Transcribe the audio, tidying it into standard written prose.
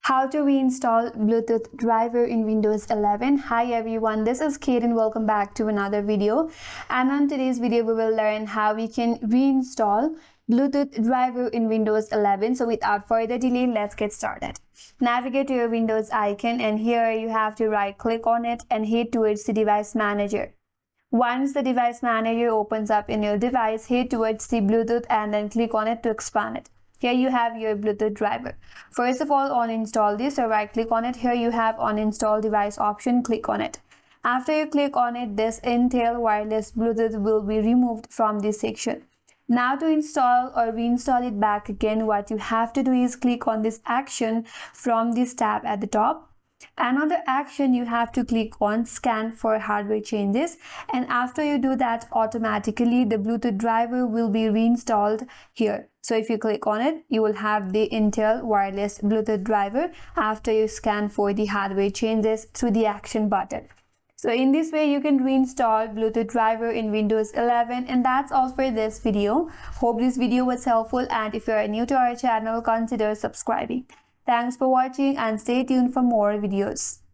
How to reinstall Bluetooth driver in Windows 11. Hi everyone, this is Kate and welcome back to another video. And on today's video, we will learn how we can reinstall Bluetooth driver in Windows 11. So without further delay, let's get started. Navigate to your Windows icon and here you have to right click on it and head towards the device manager. Once the device manager opens up in your device, head towards the Bluetooth and then click on it to expand it. Here you have your Bluetooth driver. First of all, uninstall this, so right click on it. Here you have uninstall device option, click on it. After you click on it, this Intel wireless Bluetooth will be removed from this section. Now to install or reinstall it back again, what you have to do is click on this action from this tab at the top. Another action you have to click on scan for hardware changes, and after you do that, automatically the Bluetooth driver will be reinstalled here. So if you click on it, you will have the Intel wireless Bluetooth driver after you scan for the hardware changes through the action button. So in this way, you can reinstall Bluetooth driver in Windows 11. And that's all for this video. Hope this video was helpful, and if you are new to our channel, consider subscribing. Thanks for watching and stay tuned for more videos.